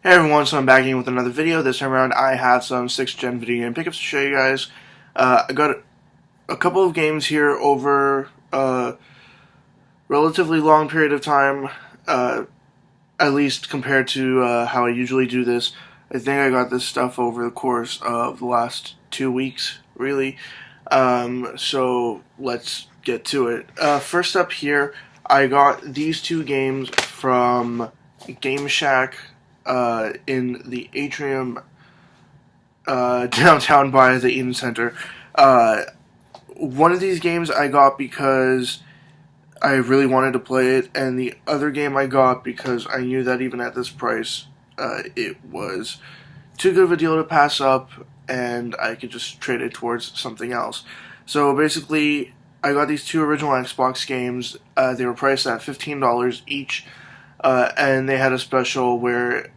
Hey everyone, so I'm back in with another video. This time around I have some 6th gen video game pickups to show you guys. I got a couple of games here over a relatively long period of time, at least compared to how I usually do this. I think I got this stuff over the course of the last 2 weeks, really. So let's get to it. First up here, I got these two games from Game Shack in the atrium downtown by the Eden Center. One of these games I got because I really wanted to play it, and the other game I got because I knew that even at this price, it was too good of a deal to pass up, and I could just trade it towards something else. So basically, I got these two original Xbox games. They were priced at $15 each, and they had a special where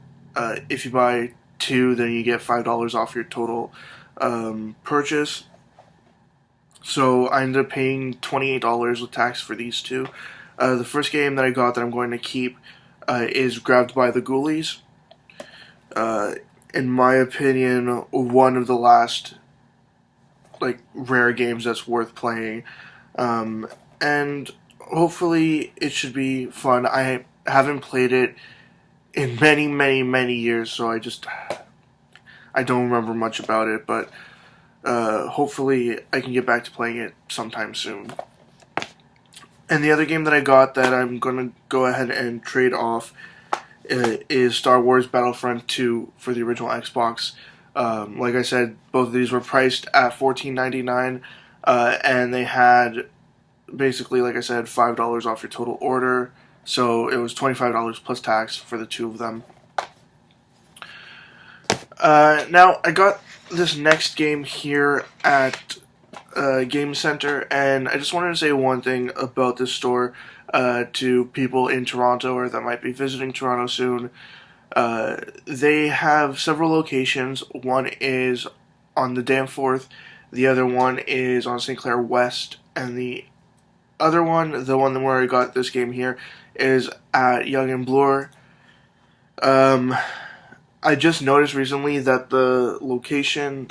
if you buy two, then you get $5 off your total purchase. So I ended up paying $28 with tax for these two. The first game that I got that I'm going to keep is Grabbed by the Ghoulies. In my opinion, one of the last rare games that's worth playing. And hopefully it should be fun. I haven't played it in many years, so I don't remember much about it, but hopefully I can get back to playing it sometime soon. And the other game that I got that I'm going to go ahead and trade off is Star Wars Battlefront 2 for the original Xbox. Like I said, both of these were priced at $14.99, and they had basically, like I said, $5 off your total order. So it was $25 plus tax for the two of them. Now, I got this next game here at Game Center, and I just wanted to say one thing about this store to people in Toronto or that might be visiting Toronto soon. They have several locations. One is on the Danforth, the other one is on St. Clair West, and the other one, the one where I got this game here, is at Yonge and Bloor. I just noticed recently that the location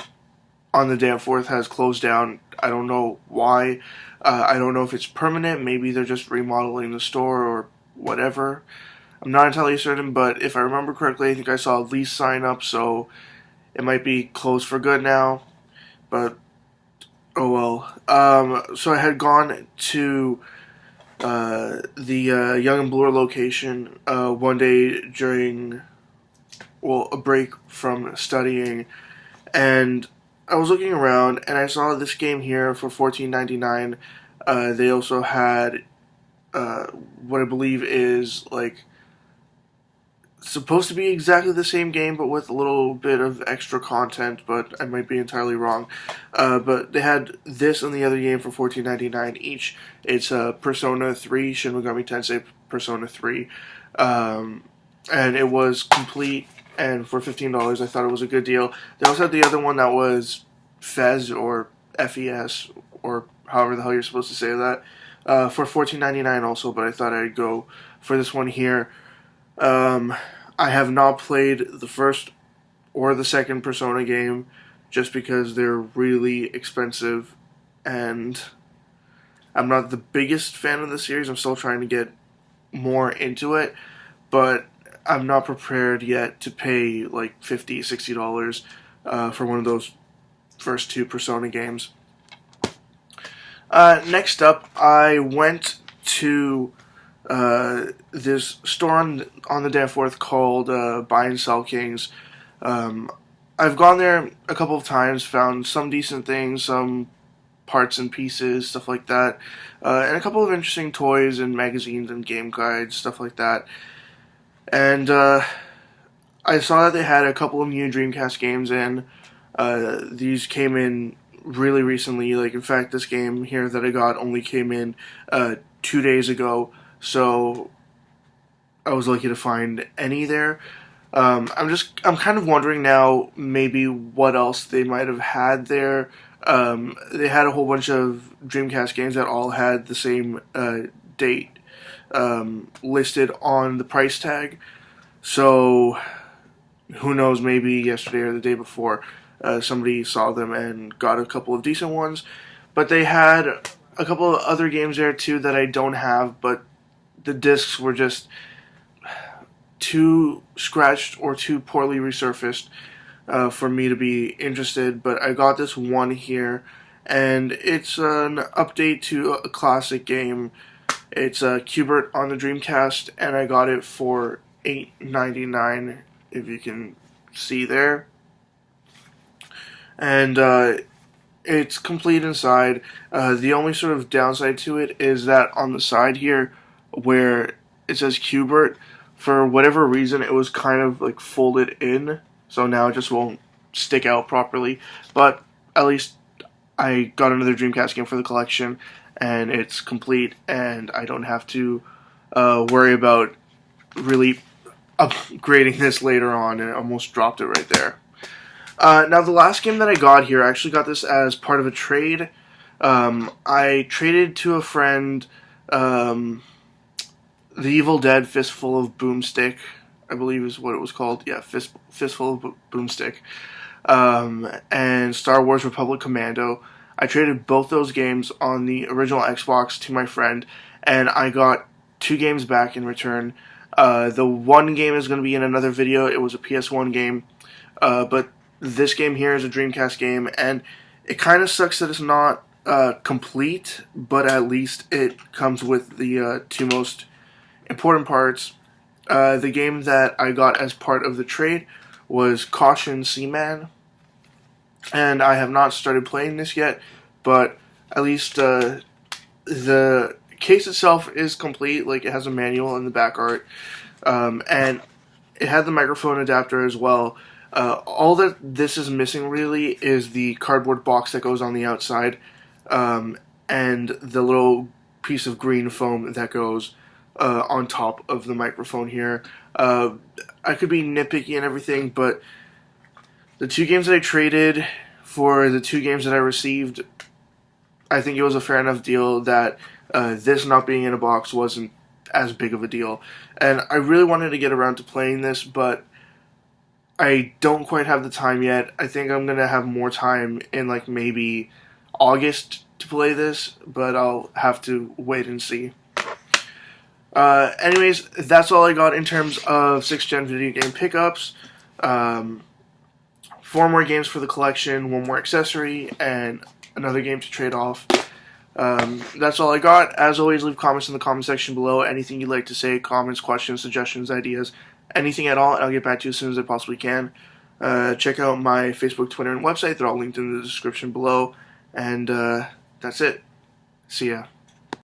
on the Danforth has closed down. I don't know why. I don't know if it's permanent. Maybe they're just remodeling the store or whatever. I'm not entirely certain, but if I remember correctly, I think I saw a lease sign up, so it might be closed for good now. But oh well. So I had gone to the Yonge and Bloor location one day during, a break from studying, and I was looking around and I saw this game here for $14.99. They also had what I believe is supposed to be exactly the same game, but with a little bit of extra content, but I might be entirely wrong. But they had this and the other game for $14.99 each. It's Persona 3, Shin Megami Tensei Persona 3. And it was complete, and for $15, I thought it was a good deal. They also had the other one that was Fez, or FES, or however the hell you're supposed to say that, for $14.99 also, but I thought I'd go for this one here. I have not played the first or the second Persona game just because they're really expensive, and I'm not the biggest fan of the series. I'm still trying to get more into it, but I'm not prepared yet to pay $50, $60 for one of those first two Persona games. Next up, I went to this store on the Danforth called Buy and Sell Kings. I've gone there a couple of times, found some decent things, some parts and pieces, stuff like that, and a couple of interesting toys and magazines and game guides, stuff like that. And I saw that they had a couple of new Dreamcast games in. These came in really recently. In fact, this game here that I got only came in 2 days ago, so I was lucky to find any there. I'm kind of wondering now maybe what else they might have had there. They had a whole bunch of Dreamcast games that all had the same date listed on the price tag. So who knows, maybe yesterday or the day before, somebody saw them and got a couple of decent ones. But they had a couple of other games there too that I don't have, but the discs were just too scratched or too poorly resurfaced for me to be interested. But I got this one here, and it's an update to a classic game. It's Q*bert on the Dreamcast, and I got it for $8.99, if you can see there. And it's complete inside. The only sort of downside to it is that on the side here, where it says Q*bert, for whatever reason, it was kind of like folded in, so now it just won't stick out properly. But at least I got another Dreamcast game for the collection, and it's complete, and I don't have to worry about really upgrading this later on, and I almost dropped it right there. Now, the last game that I got here, I actually got this as part of a trade. I traded to a friend The Evil Dead Fistful of Boomstick, I believe is what it was called. Yeah, Fistful of Boomstick. And Star Wars Republic Commando. I traded both those games on the original Xbox to my friend, and I got 2 games back in return. The one game is going to be in another video. It was a PS1 game, but this game here is a Dreamcast game, and it kind of sucks that it's not complete, but at least it comes with the 2 most important parts. The game that I got as part of the trade was Caution Seaman, and I have not started playing this yet, but at least the case itself is complete. Like, it has a manual in the back art, and it had the microphone adapter as well. All that this is missing really is the cardboard box that goes on the outside, and the little piece of green foam that goes on top of the microphone here. I could be nitpicky and everything, but the 2 games that I traded for the 2 games that I received, I think it was a fair enough deal that this not being in a box wasn't as big of a deal. And I really wanted to get around to playing this, but I don't quite have the time yet. I think I'm going to have more time in like maybe August to play this, but I'll have to wait and see. Anyways, that's all I got in terms of 6th gen video game pickups. 4 more games for the collection, 1 more accessory, and another game to trade off. That's all I got. As always, leave comments in the comment section below. Anything you'd like to say, comments, questions, suggestions, ideas, anything at all, and I'll get back to you as soon as I possibly can. Check out my Facebook, Twitter, and website. They're all linked in the description below. And that's it. See ya.